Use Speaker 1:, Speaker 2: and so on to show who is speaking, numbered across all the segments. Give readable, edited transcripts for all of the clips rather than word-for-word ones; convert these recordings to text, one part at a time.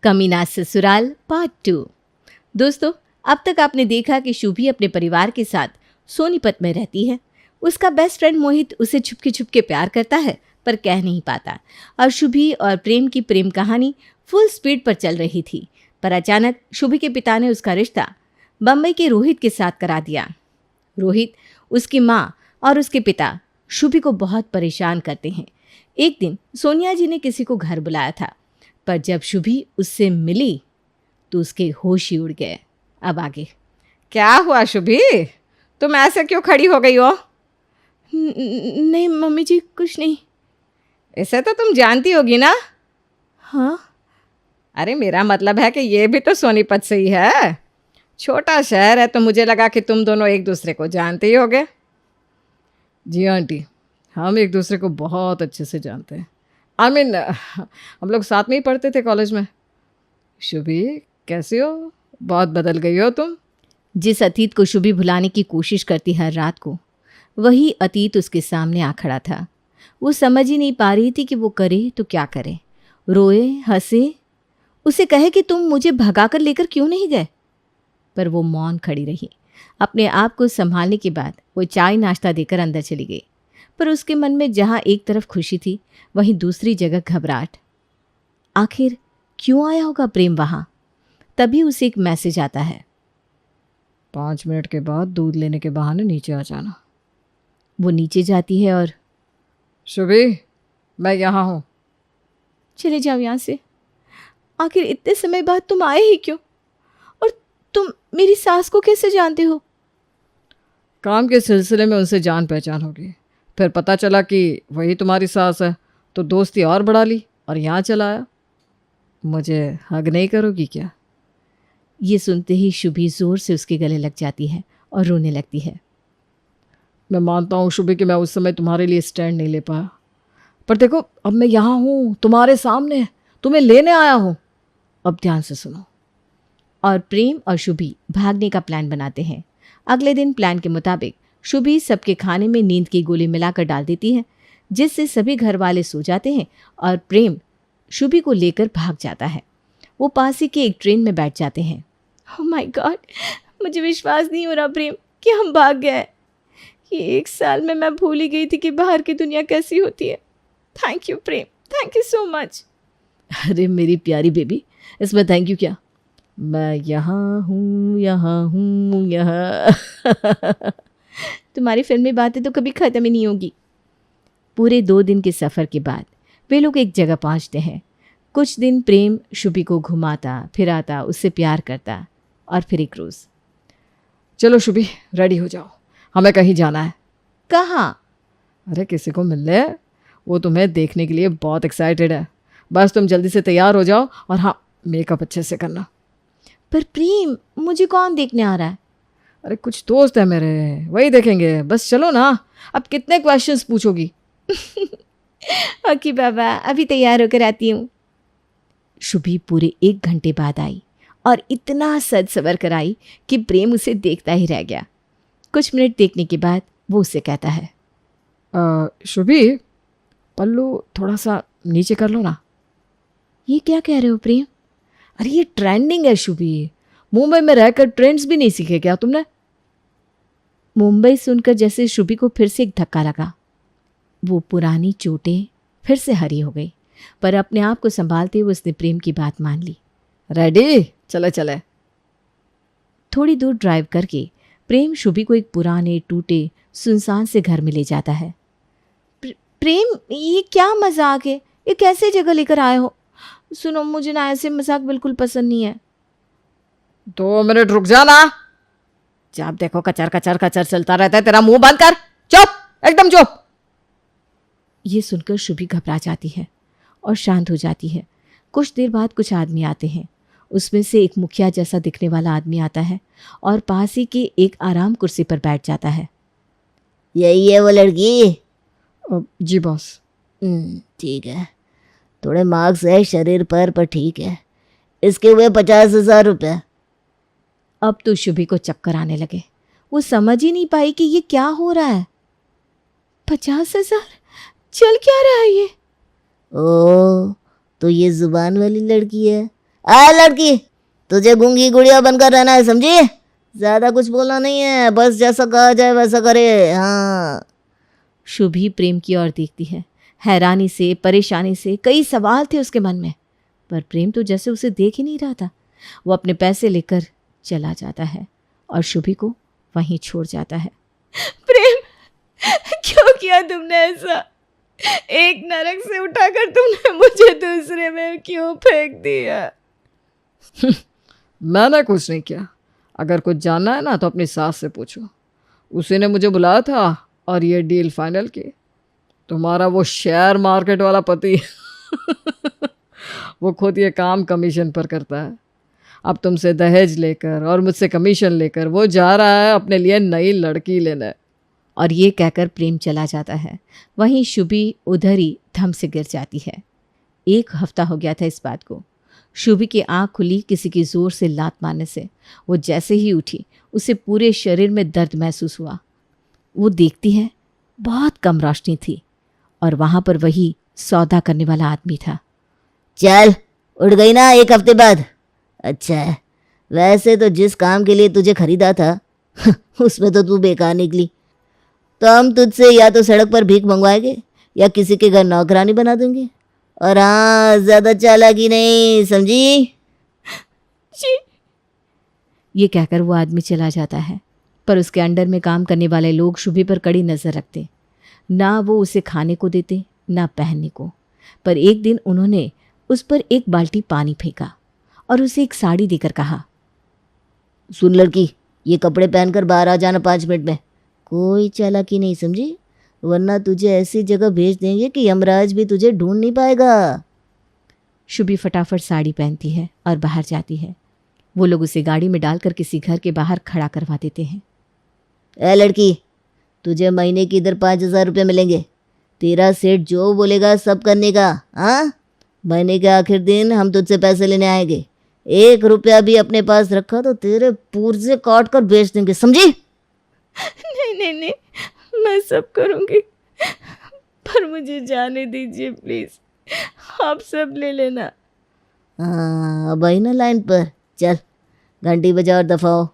Speaker 1: कमीना ससुराल पार्ट 2। दोस्तों, अब तक आपने देखा कि शुभी अपने परिवार के साथ सोनीपत में रहती है। उसका बेस्ट फ्रेंड मोहित उसे छुपके छुपके प्यार करता है पर कह नहीं पाता और शुभी और प्रेम की प्रेम कहानी फुल स्पीड पर चल रही थी। पर अचानक शुभी के पिता ने उसका रिश्ता बम्बई के रोहित के साथ करा दिया। रोहित, उसकी माँ और उसके पिता शुभी को बहुत परेशान करते हैं। एक दिन सोनिया जी ने किसी को घर बुलाया था, पर जब शुभी उससे मिली तो उसके होश ही उड़ गए। अब आगे
Speaker 2: क्या हुआ शुभी, तुम ऐसे क्यों खड़ी हो गई हो?
Speaker 1: नहीं मम्मी जी, कुछ नहीं।
Speaker 2: इसे तो तुम जानती होगी ना?
Speaker 1: हाँ,
Speaker 2: अरे मेरा मतलब है कि ये भी तो सोनीपत से ही है। छोटा शहर है तो मुझे लगा कि तुम दोनों एक दूसरे को जानते ही होगे। जी आंटी, हम एक दूसरे को बहुत अच्छे से जानते हैं। हम लोग साथ में ही पढ़ते थे कॉलेज में। शुभी, कैसी हो? बहुत बदल गई हो तुम।
Speaker 1: जिस अतीत को शुभी भुलाने की कोशिश करती हर रात को, वही अतीत उसके सामने आ खड़ा था। वो समझ ही नहीं पा रही थी कि वो करे तो क्या करे। रोए, हंसे, उसे कहे कि तुम मुझे भगाकर लेकर क्यों नहीं गए, पर वो मौन खड़ी रही। अपने आप को संभालने के बाद वो चाय नाश्ता देकर अंदर चली गई, पर उसके मन में जहाँ एक तरफ खुशी थी वहीं दूसरी जगह घबराहट। आखिर क्यों आया होगा प्रेम वहाँ? तभी उसे एक मैसेज आता है।
Speaker 2: 5 मिनट के बाद दूध लेने के बहाने नीचे आ जाना।
Speaker 1: वो नीचे जाती है और
Speaker 2: शुभी, मैं यहाँ हूँ।
Speaker 1: चले जाओ यहाँ से। आखिर इतने समय बाद तुम आए ही क्यों? और तुम मेरी सास को कैसे जानते हो?
Speaker 2: काम के सिलसिले में उनसे जान पहचान होगी, फिर पता चला कि वही तुम्हारी सास है, तो दोस्ती और बढ़ा ली और यहाँ चला आया। मुझे हग नहीं करोगी क्या?
Speaker 1: ये सुनते ही शुभी जोर से उसके गले लग जाती है और रोने लगती है।
Speaker 2: मैं मानता हूँ शुभी कि मैं उस समय तुम्हारे लिए स्टैंड नहीं ले पाया, पर देखो अब मैं यहाँ हूँ तुम्हारे सामने, तुम्हें लेने आया हूँ। अब ध्यान से सुनो।
Speaker 1: और प्रेम और शुभी भागने का प्लान बनाते हैं। अगले दिन प्लान के मुताबिक शुभी सबके खाने में नींद की गोली मिलाकर डाल देती है, जिससे सभी घर वाले सो जाते हैं और प्रेम शुभी को लेकर भाग जाता है। वो पास ही के एक ट्रेन में बैठ जाते हैं। ओह माय गॉड, मुझे विश्वास नहीं हो रहा प्रेम कि हम भाग गए। ये 1 साल में मैं भूल ही गई थी कि बाहर की दुनिया कैसी होती है। Thank you Prem, thank you so much.
Speaker 2: अरे मेरी प्यारी बेबी, इसमें थैंक यू क्या? मैं यहाँ हूँ, यहाँ हूँ, यहाँ।
Speaker 1: तुम्हारी फिल्मी बातें तो कभी ख़त्म ही नहीं होगी। पूरे 2 दिन के सफ़र के बाद वे लोग एक जगह पहुँचते हैं। कुछ दिन प्रेम शुभी को घुमाता फिराता, उससे प्यार करता और फिर एक रोज़।
Speaker 2: चलो शुभी, रेडी हो जाओ, हमें कहीं जाना है।
Speaker 1: कहाँ?
Speaker 2: अरे किसी को मिलने, वो तुम्हें देखने के लिए बहुत एक्साइटेड है। बस तुम जल्दी से तैयार हो जाओ और हाँ, मेकअप अच्छे से करना।
Speaker 1: पर प्रेम, मुझे कौन देखने आ रहा है?
Speaker 2: अरे कुछ दोस्त है मेरे, वही देखेंगे। बस चलो ना, अब कितने क्वेश्चंस पूछोगी?
Speaker 1: ओके बाबा, अभी तैयार होकर आती हूँ। शुभी पूरे 1 घंटे बाद आई और इतना सज सवर कर आई कि प्रेम उसे देखता ही रह गया। कुछ मिनट देखने के बाद वो उससे कहता है,
Speaker 2: शुभी, पल्लू थोड़ा सा नीचे कर लो ना।
Speaker 1: ये क्या कह रहे हो प्रेम?
Speaker 2: अरे ये ट्रेंडिंग है शुभी, मुंबई में रहकर ट्रेंड्स भी नहीं सीखे क्या तुमने?
Speaker 1: मुंबई सुनकर जैसे शुभी को फिर से एक धक्का लगा। वो पुरानी चोटें फिर से हरी हो गई, पर अपने आप को संभालते हुए उसने प्रेम की बात मान ली।
Speaker 2: रेडी, चले चले।
Speaker 1: थोड़ी दूर ड्राइव करके प्रेम शुभी को एक पुराने टूटे सुनसान से घर में ले जाता है। प्रेम, ये क्या मजाक है? ये कैसे जगह लेकर आए हो? सुनो, मुझे ना ऐसे मजाक बिल्कुल पसंद नहीं है।
Speaker 2: 2 मिनट रुक जाना। जब देखो कचर कचर कचर चलता रहता है, तेरा मुंह बंद कर, चुप, एकदम चुप।
Speaker 1: ये सुनकर शुभी घबरा जाती है और शांत हो जाती है। कुछ देर बाद कुछ आदमी आते हैं। उसमें से एक मुखिया जैसा दिखने वाला आदमी आता है और पास ही के एक आराम कुर्सी पर बैठ जाता है।
Speaker 3: यही है वो लड़की?
Speaker 2: जी बॉस।
Speaker 3: ठीक है, थोड़े मार्क्स है शरीर पर ठीक है। इसके हुए 50,000 रुपये।
Speaker 1: अब तो शुभी को चक्कर आने लगे। वो समझ ही नहीं पाई कि ये क्या हो रहा है। 50,000? चल क्या रहा है ये?
Speaker 3: ओ, तो ये जुबान वाली लड़की है। आ लड़की, तुझे गूंगी गुड़िया बनकर रहना है, समझी? ज्यादा कुछ बोलना नहीं है, बस जैसा कहा जाए वैसा करे। हाँ।
Speaker 1: शुभी प्रेम की ओर देखती है। हैरानी से, परेशानी से, कई सवाल थे उसके मन में, पर प्रेम तो जैसे उसे देख ही नहीं रहा था। वो अपने पैसे लेकर चला जाता है और शुभी को वहीं छोड़ जाता है। प्रेम, क्यों किया तुमने ऐसा? एक नरक से उठाकर तुमने मुझे दूसरे में क्यों फेंक दिया?
Speaker 2: मैंने कुछ नहीं किया। अगर कुछ जानना है ना तो अपनी सास से पूछो। उसी ने मुझे बुलाया था और ये डील फाइनल की। तुम्हारा वो शेयर मार्केट वाला पति वो खुद ये काम कमीशन पर करता है। अब तुमसे दहेज लेकर और मुझसे कमीशन लेकर वो जा रहा है अपने लिए नई लड़की लेने।
Speaker 1: और ये कहकर प्रेम चला जाता है। वहीं शुभी उधर ही थम से गिर जाती है। 1 हफ्ता हो गया था इस बात को। शुभी की आंख खुली किसी की जोर से लात मारने से। वो जैसे ही उठी उसे पूरे शरीर में दर्द महसूस हुआ। वो देखती है, बहुत कम रोशनी थी और वहां पर वही सौदा करने वाला आदमी था।
Speaker 3: चल, उठ गई ना 1 हफ्ते बाद? अच्छा है, वैसे तो जिस काम के लिए तुझे खरीदा था उसमें तो तू बेकार निकली। तो हम तुझसे या तो सड़क पर भीख मंगवाएंगे या किसी के घर नौकरानी बना देंगे। और हाँ, ज्यादा चालाकी नहीं, समझी?
Speaker 1: जी। ये कहकर वो आदमी चला जाता है, पर उसके अंडर में काम करने वाले लोग शुभी पर कड़ी नजर रखते। ना वो उसे खाने को देते, ना पहनने को। पर एक दिन उन्होंने उस पर 1 बाल्टी पानी फेंका और उसे एक साड़ी देकर कहा,
Speaker 3: सुन लड़की, ये कपड़े पहनकर बाहर आ जाना 5 मिनट में। कोई चालाकी नहीं, समझी? वरना तुझे ऐसी जगह भेज देंगे कि यमराज भी तुझे ढूंढ नहीं पाएगा।
Speaker 1: शुभी फटाफट साड़ी पहनती है और बाहर जाती है। वो लोग उसे गाड़ी में डालकर किसी घर के बाहर खड़ा करवा देते हैं।
Speaker 3: ए लड़की, तुझे महीने की इधर 5,000 रुपये मिलेंगे। तेरा सेठ जो बोलेगा सब करने का। हाँ, महीने के आखिर दिन हम तुझसे पैसे लेने आएंगे। 1 रुपया भी अपने पास रखा तो तेरे पुर्जे काट कर बेच देंगे, समझी?
Speaker 1: नहीं नहीं नहीं, मैं सब करूँगी, पर मुझे जाने दीजिए प्लीज़। आप सब ले लेना।
Speaker 3: हाँ, अब आई ना लाइन पर। चल, घंटी बजा और दफा हो।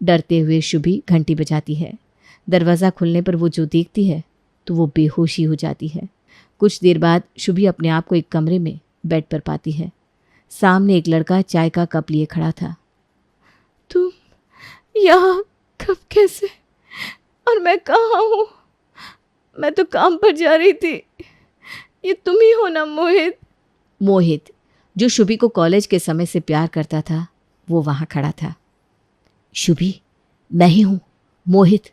Speaker 1: डरते हुए शुभी घंटी बजाती है। दरवाज़ा खुलने पर वो जो देखती है तो वो बेहोशी हो जाती है। कुछ देर बाद शुभी अपने आप को एक कमरे में बेड पर पाती है। सामने एक लड़का चाय का कप लिए खड़ा था। तुम यहाँ कब, कैसे, और मैं कहाँ हूँ? मैं तो काम पर जा रही थी। ये तुम ही हो ना मोहित? मोहित, जो शुभी को कॉलेज के समय से प्यार करता था, वो वहाँ खड़ा था।
Speaker 3: शुभी, मैं ही हूँ, मोहित।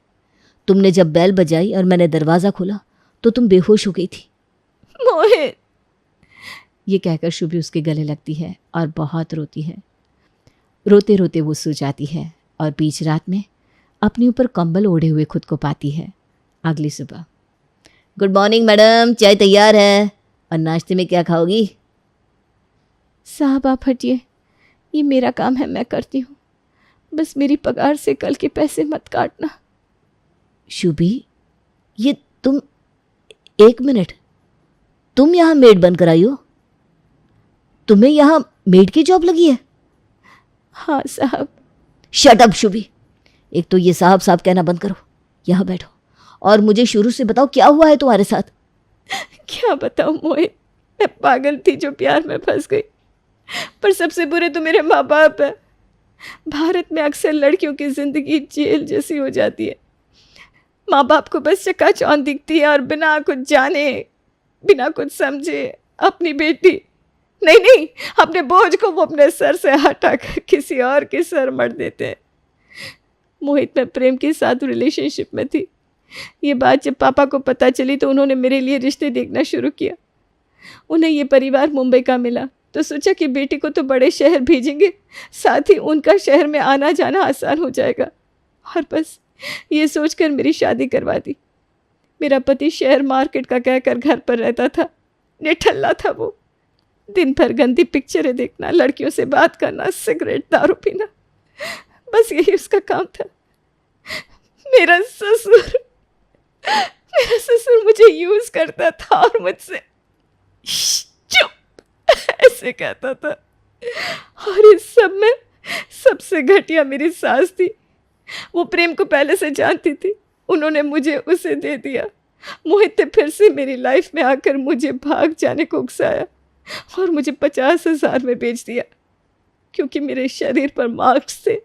Speaker 3: तुमने जब बेल बजाई और मैंने दरवाज़ा खोला तो तुम बेहोश हो गई थी।
Speaker 1: मोहित, ये कहकर शुभी उसके गले लगती है और बहुत रोती है। रोते रोते वो सो जाती है और बीच रात में अपने ऊपर कंबल ओढ़े हुए खुद को पाती है। अगली सुबह,
Speaker 3: गुड मॉर्निंग मैडम, चाय तैयार है। और नाश्ते में क्या खाओगी?
Speaker 1: साहब आप हटिए, ये मेरा काम है, मैं करती हूँ। बस मेरी पगार से कल के पैसे मत काटना।
Speaker 3: शुभी, ये तुम, 1 मिनट, तुम यहाँ मेड बनकर आई हो? तुम्हें यहाँ मेड की जॉब लगी है?
Speaker 1: हाँ साहब।
Speaker 3: शट अप शुभी, एक तो ये साहब साहब कहना बंद करो। यहाँ बैठो और मुझे शुरू से बताओ क्या हुआ है तुम्हारे साथ।
Speaker 1: क्या बताऊँ मोहित, मैं पागल थी जो प्यार में फंस गई। पर सबसे बुरे तो मेरे माँ बाप है। भारत में अक्सर लड़कियों की जिंदगी जेल जैसी हो जाती है। माँ बाप को बस चकाचौंध दिखती है और बिना कुछ जाने, बिना कुछ समझे अपनी बेटी, नहीं, अपने बोझ को वो अपने सर से हटाकर किसी और के सर मढ़ देते हैं। मोहित, मैं प्रेम के साथ रिलेशनशिप में थी। ये बात जब पापा को पता चली तो उन्होंने मेरे लिए रिश्ते देखना शुरू किया। उन्हें ये परिवार मुंबई का मिला तो सोचा कि बेटी को तो बड़े शहर भेजेंगे, साथ ही उनका शहर में आना जाना आसान हो जाएगा। और बस ये सोचकर मेरी शादी करवा दी। मेरा पति शेयर मार्केट का कहकर घर पर रहता था। निठल्ला था वो। दिन भर गंदी पिक्चरें देखना, लड़कियों से बात करना, सिगरेट दारू पीना, बस यही उसका काम था। मेरा ससुर मुझे यूज करता था और मुझसे चुप ऐसे कहता था।
Speaker 2: और इस सब में सबसे घटिया मेरी सास थी। वो प्रेम को पहले से जानती थी, उन्होंने मुझे उसे दे दिया। मोहित ने फिर से मेरी लाइफ में आकर मुझे भाग जाने को उकसाया और मुझे 50,000 में बेच दिया। क्योंकि मेरे शरीर पर मार्क्स थे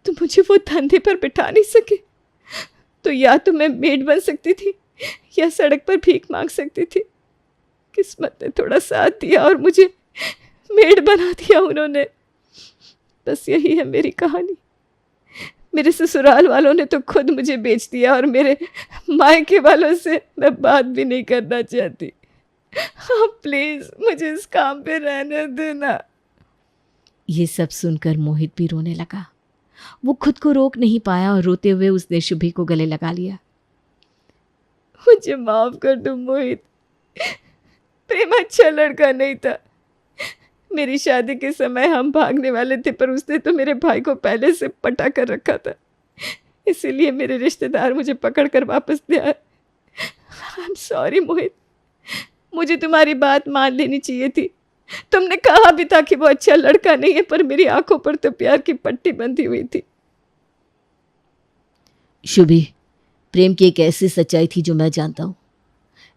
Speaker 2: तो मुझे वो धंधे पर बिठा नहीं सके। तो या तो मैं मेड बन सकती थी या सड़क पर भीख मांग सकती थी। किस्मत ने थोड़ा साथ दिया और मुझे मेड बना दिया उन्होंने। बस यही है मेरी कहानी। मेरे ससुराल वालों ने तो खुद मुझे बेच दिया और मेरे मायके वालों से मैं बात भी नहीं करना चाहती। हाँ प्लीज मुझे इस काम पे रहने देना।
Speaker 1: ये सब सुनकर मोहित भी रोने लगा। वो खुद को रोक नहीं पाया और रोते हुए उसने शुभी को गले लगा लिया।
Speaker 2: मुझे माफ कर दो मोहित, प्रेम अच्छा लड़का नहीं था। मेरी शादी के समय हम भागने वाले थे, पर उसने तो मेरे भाई को पहले से पटा कर रखा था, इसीलिए मेरे रिश्तेदार मुझे पकड़ कर वापस ले आए। आई एम सॉरी मोहित, मुझे तुम्हारी बात मान लेनी चाहिए थी। तुमने कहा भी था कि वो अच्छा लड़का नहीं है, पर मेरी आंखों पर तो प्यार की पट्टी बंधी हुई थी।
Speaker 3: शुभी, प्रेम की एक ऐसी सच्चाई थी जो मैं जानता हूँ,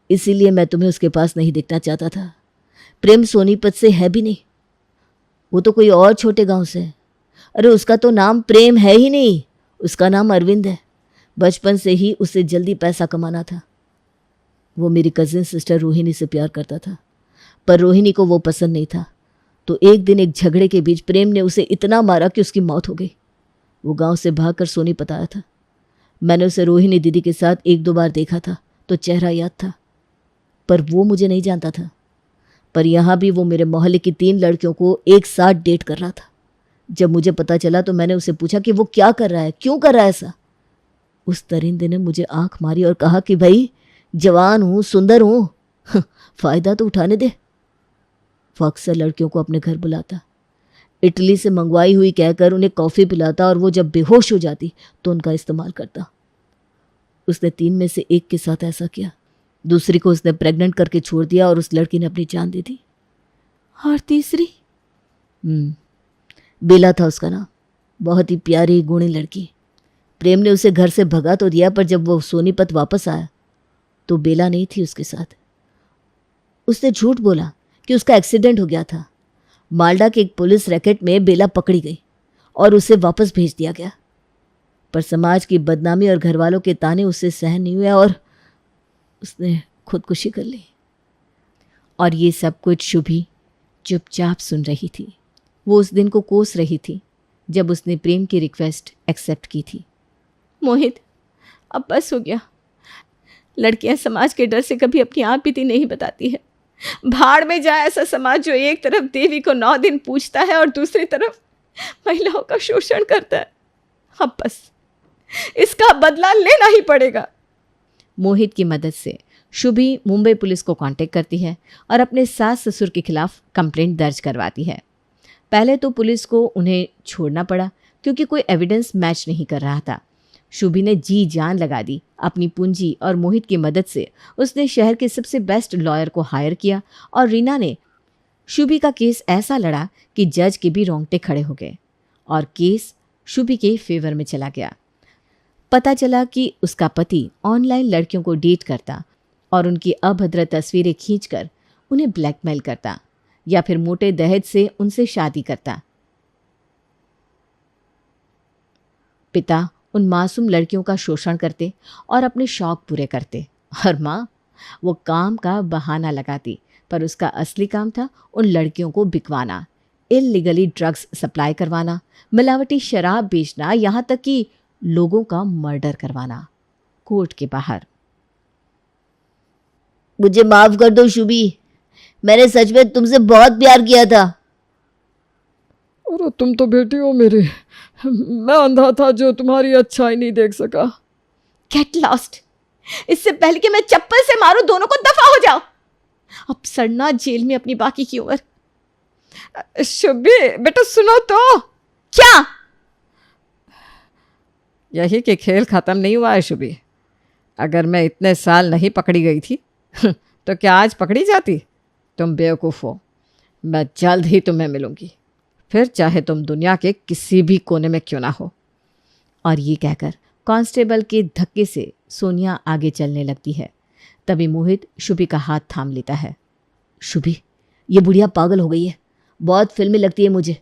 Speaker 3: इसीलिए मैं तुम्हें उसके पास नहीं देखना चाहता था। प्रेम सोनीपत से है भी नहीं, वो तो कोई और छोटे गांव से है। अरे उसका तो नाम प्रेम है ही नहीं, उसका नाम अरविंद है। बचपन से ही उसे जल्दी पैसा कमाना था। वो मेरी कजिन सिस्टर रोहिणी से प्यार करता था, पर रोहिणी को वो पसंद नहीं था। तो एक दिन एक झगड़े के बीच प्रेम ने उसे इतना मारा कि उसकी मौत हो गई। वो गांव से भागकर सोनीपत आया था। मैंने उसे रोहिणी दीदी के साथ 1-2 बार देखा था तो चेहरा याद था, पर वो मुझे नहीं जानता था। पर यहाँ भी वो मेरे मोहल्ले की 3 लड़कियों को एक साथ डेट कर रहा था। जब मुझे पता चला तो मैंने उसे पूछा कि वो क्या कर रहा है, क्यों कर रहा है ऐसा। उस दरिंदे ने मुझे आंख मारी और कहा कि भाई जवान हूँ, सुंदर हूँ, फायदा तो उठाने दे। वो अक्सर लड़कियों को अपने घर बुलाता, इटली से मंगवाई हुई कहकर उन्हें कॉफ़ी पिलाता और वो जब बेहोश हो जाती तो उनका इस्तेमाल करता। उसने 3 में से एक के साथ ऐसा किया। दूसरी को उसने प्रेग्नेंट करके छोड़ दिया और उस लड़की ने अपनी जान दे दी।
Speaker 1: और तीसरी?
Speaker 3: बेला था उसका नाम। बहुत ही प्यारी गुणी लड़की। प्रेम ने उसे घर से भगा तो दिया, पर जब वो सोनीपत वापस आया तो बेला नहीं थी उसके साथ। उसने झूठ बोला कि उसका एक्सीडेंट हो गया था। माल्डा के एक पुलिस रैकेट में बेला पकड़ी गई और उसे वापस भेज दिया गया। पर समाज की बदनामी और घरवालों के ताने उससे सहन नहीं हुआ और उसने खुदकुशी कर ली।
Speaker 1: और ये सब कुछ शुभी चुपचाप सुन रही थी। वो उस दिन को कोस रही थी जब उसने प्रेम की रिक्वेस्ट एक्सेप्ट की थी। मोहित, अब बस हो गया। लड़कियां समाज के डर से कभी अपनी आप बीती नहीं बताती है। भाड़ में जाए ऐसा समाज जो एक तरफ देवी को 9 दिन पूजता है और दूसरी तरफ महिलाओं का शोषण करता है। अब बस इसका बदला लेना ही पड़ेगा। मोहित की मदद से शुभी मुंबई पुलिस को कांटेक्ट करती है और अपने सास ससुर के खिलाफ कंप्लेंट दर्ज करवाती है। पहले तो पुलिस को उन्हें छोड़ना पड़ा क्योंकि कोई एविडेंस मैच नहीं कर रहा था। शुभी ने जी जान लगा दी। अपनी पूंजी और मोहित की मदद से उसने शहर के सबसे बेस्ट लॉयर को हायर किया और रीना ने शुभी का केस ऐसा लड़ा कि जज के भी रोंगटे खड़े हो गए और केस शुभी के फेवर में चला गया। पता चला कि उसका पति ऑनलाइन लड़कियों को डेट करता और उनकी अभद्र तस्वीरें खींचकर उन्हें ब्लैकमेल करता या फिर मोटे दहेज से उनसे शादी करता। पिता उन मासूम लड़कियों का शोषण करते और अपने शौक पूरे करते और माँ वो काम का बहाना लगाती, पर उसका असली काम था उन लड़कियों को बिकवाना, इल्लीगली ड्रग्स सप्लाई करवाना, मिलावटी शराब बेचना, यहाँ तक कि लोगों का मर्डर करवाना कोर्ट के बाहर।
Speaker 3: मुझे माफ कर दो शुभी, मैंने सच में तुमसे बहुत प्यार किया था।
Speaker 2: और तुम तो बेटी हो मेरी, मैं अंधा था जो तुम्हारी अच्छाई नहीं देख सका।
Speaker 1: Get lost. इससे पहले कि मैं चप्पल से मारूं, दोनों को दफा हो जाओ। अब सड़ना जेल में अपनी बाकी की उम्र।
Speaker 2: शुभी बेटा सुनो तो।
Speaker 1: क्या?
Speaker 2: यही कि खेल खत्म नहीं हुआ है शुभी। अगर मैं इतने साल नहीं पकड़ी गई थी तो क्या आज पकड़ी जाती? तुम बेवकूफ़ हो। मैं जल्द ही तुम्हें मिलूंगी, फिर चाहे तुम दुनिया के किसी भी कोने में क्यों ना हो।
Speaker 1: और ये कहकर कांस्टेबल के धक्के से सोनिया आगे चलने लगती है। तभी मोहित शुभी का हाथ थाम लेता है।
Speaker 3: शुभी, ये बुढ़िया पागल हो गई है, बहुत फिल्मी लगती है मुझे।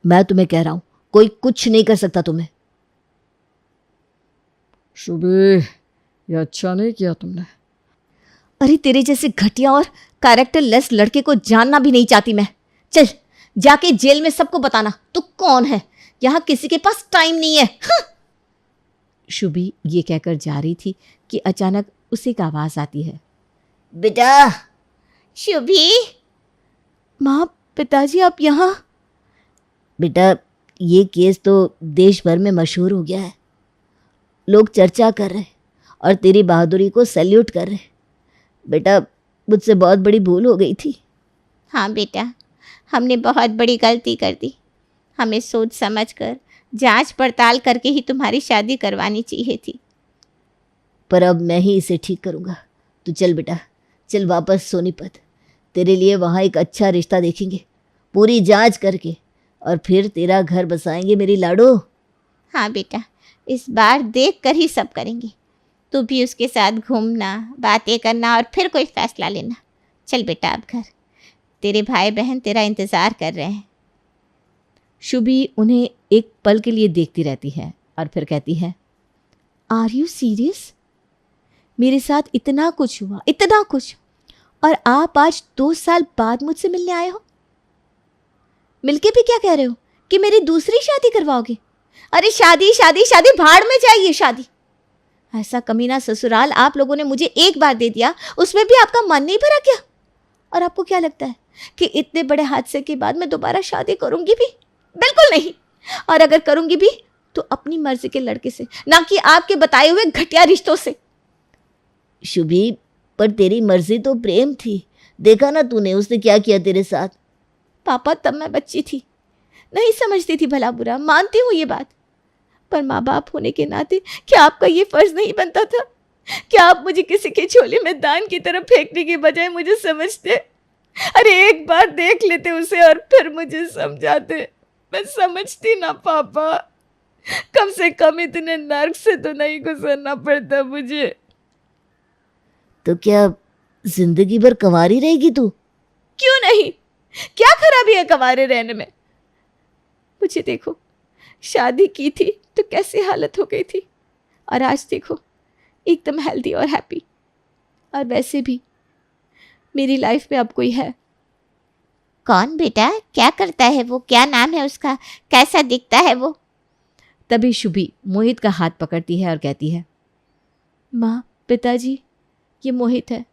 Speaker 3: मैं तुम्हें कह रहा हूं, कोई कुछ नहीं कर सकता तुम्हें।
Speaker 2: शुभी, ये अच्छा नहीं किया तुमने।
Speaker 1: अरे तेरे जैसे घटिया और कैरेक्टर लेस लड़के को जानना भी नहीं चाहती मैं। चल जाके जेल में सबको बताना तू कौन है, यहां किसी के पास टाइम नहीं है। हाँ। शुभी ये कहकर जा रही थी कि अचानक उसे एक आवाज आती है।
Speaker 3: बेटा।
Speaker 1: शुभी। माँ, पिताजी आप यहाँ?
Speaker 3: बेटा, ये केस तो देश भर में मशहूर हो गया है, लोग चर्चा कर रहे हैं और तेरी बहादुरी को सैल्यूट कर रहे हैं। बेटा, मुझसे बहुत बड़ी भूल हो गई थी।
Speaker 4: हाँ बेटा, हमने बहुत बड़ी गलती कर दी। हमें सोच समझ कर, जांच पड़ताल करके ही तुम्हारी शादी करवानी चाहिए थी।
Speaker 3: पर अब मैं ही इसे ठीक करूँगा। तू चल बेटा, चल वापस सोनीपत। तेरे लिए वहाँ एक अच्छा रिश्ता देखेंगे, पूरी जांच करके, और फिर तेरा घर बसाएंगे मेरी लाडो।
Speaker 4: हाँ बेटा, इस बार देख कर ही सब करेंगे। तू भी उसके साथ घूमना, बातें करना और फिर कोई फैसला लेना। चल बेटा अब घर, तेरे भाई बहन तेरा इंतज़ार कर रहे हैं।
Speaker 1: शुभी उन्हें एक पल के लिए देखती रहती है और फिर कहती है, आर यू सीरियस? मेरे साथ इतना कुछ हुआ, इतना कुछ, और आप आज 2 साल बाद मुझसे मिलने आए हो? मिलके भी क्या कह रहे हो कि मेरी दूसरी शादी करवाओगे? अरे शादी शादी शादी, भाड़ में जाइए शादी। ऐसा कमीना ससुराल आप लोगों ने मुझे एक बार दे दिया, उसमें भी आपका मन नहीं भरा क्या? और आपको क्या लगता है कि इतने बड़े हादसे के बाद मैं दोबारा शादी करूंगी भी? बिल्कुल नहीं। और अगर करूंगी भी तो अपनी मर्जी के लड़के से, ना कि आपके बताए हुए घटिया रिश्तों से।
Speaker 3: शुभी, पर तेरी मर्जी तो प्रेम थी, देखा ना तूने उसने क्या किया तेरे साथ।
Speaker 1: पापा, तब मैं बच्ची थी, नहीं समझती थी भला बुरा, मानती हूँ ये बात, पर माँ बाप होने के नाते क्या आपका ये फर्ज नहीं बनता था? क्या आप मुझे किसी के झोले में दान की तरफ फेंकने के बजाय मुझे समझते? अरे एक बार देख लेते उसे और फिर मुझे समझाते। मैं समझती ना पापा, कम से कम इतने नर्क से तो नहीं गुजरना पड़ता मुझे।
Speaker 3: तो क्या जिंदगी भर कंवारी रहेगी तू?
Speaker 1: क्यों नहीं, क्या खराबी है कंवारे रहने में? मुझे देखो, शादी की थी तो कैसी हालत हो गई थी, और आज देखो एकदम हेल्दी और हैप्पी। और वैसे भी मेरी लाइफ में अब कोई है।
Speaker 4: कौन बेटा? क्या करता है वो? क्या नाम है उसका? कैसा दिखता है वो?
Speaker 1: तभी शुभी मोहित का हाथ पकड़ती है और कहती है, माँ, पिताजी, ये मोहित है,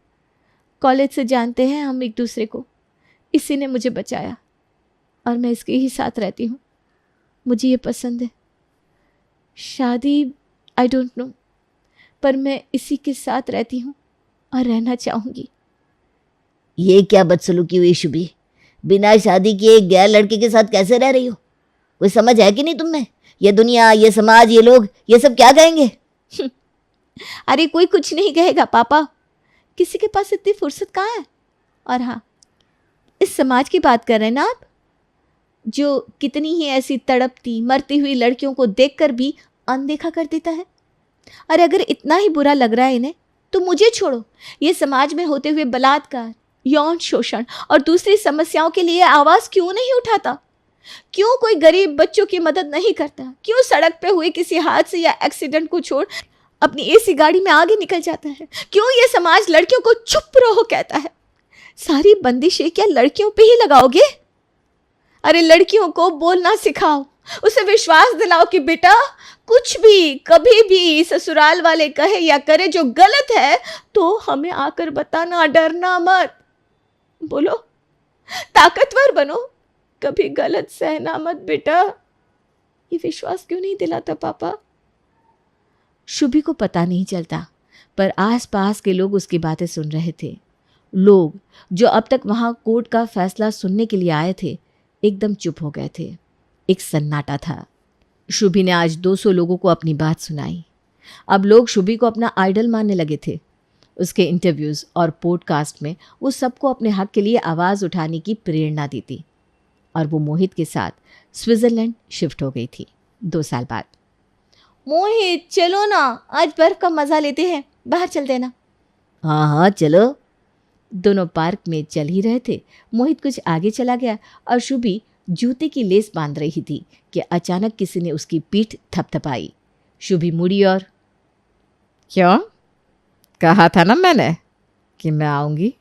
Speaker 1: कॉलेज से जानते हैं हम एक दूसरे को, इसी ने मुझे बचाया और मैं इसके ही साथ रहती हूँ। मुझे ये पसंद है। शादी आई डोंट नो, पर मैं इसी के साथ रहती हूँ और रहना चाहूँगी।
Speaker 3: ये क्या बदसलूकी हुई शुभी? बिना शादी किए एक गैर लड़के के साथ कैसे रह रही हो? कोई समझ है कि नहीं तुम में? ये दुनिया, ये समाज, ये लोग, ये सब क्या कहेंगे?
Speaker 1: अरे कोई कुछ नहीं कहेगा पापा, किसी के पास इतनी फुर्सत कहाँ है। और हाँ, इस समाज की बात कर रहे हैं ना आप, जो कितनी ही ऐसी तड़पती मरती हुई लड़कियों को देखकर भी अनदेखा कर देता है। अरे अगर इतना ही बुरा लग रहा है इन्हें तो मुझे छोड़ो। ये समाज में होते हुए बलात्कार, यौन शोषण और दूसरी समस्याओं के लिए आवाज़ क्यों नहीं उठाता? क्यों कोई गरीब बच्चों की मदद नहीं करता? क्यों सड़क पे हुए किसी हादसे या एक्सीडेंट को छोड़ अपनी एसी गाड़ी में आगे निकल जाता है? क्यों ये समाज लड़कियों को चुप रहो कहता है? सारी बंदिशें क्या लड़कियों पे ही लगाओगे? अरे लड़कियों को बोलना सिखाओ, उसे विश्वास दिलाओ कि बेटा कुछ भी कभी भी ससुराल वाले कहे या करे जो गलत है तो हमें आकर बताना, डरना मत। बोलो, ताकतवर बनो, कभी गलत सहना मत बेटा। ये विश्वास क्यों नहीं दिलाता पापा? शुभी को पता नहीं चलता, पर आसपास के लोग उसकी बातें सुन रहे थे। लोग जो अब तक वहां कोर्ट का फैसला सुनने के लिए आए थे एकदम चुप हो गए थे। एक सन्नाटा था। शुभी ने आज 200 लोगों को अपनी बात सुनाई। अब लोग शुभी को अपना आइडल मानने लगे थे। उसके इंटरव्यूज़ और पॉडकास्ट में वो सबको अपने हक के लिए आवाज़ उठाने की प्रेरणा दी थी। और वो मोहित के साथ स्विट्ज़रलैंड शिफ्ट हो गई थी 2 साल बाद। मोहित चलो ना, आज बर्फ़ का मज़ा लेते हैं, बाहर चल देना।
Speaker 3: हाँ हाँ चलो।
Speaker 1: दोनों पार्क में चल ही रहे थे। मोहित कुछ आगे चला गया और शुभी जूते की लेस बांध रही थी कि अचानक किसी ने उसकी पीठ थपथपाई। शुभी मुड़ी और
Speaker 2: क्यों? कहा था ना मैंने कि मैं आऊंगी।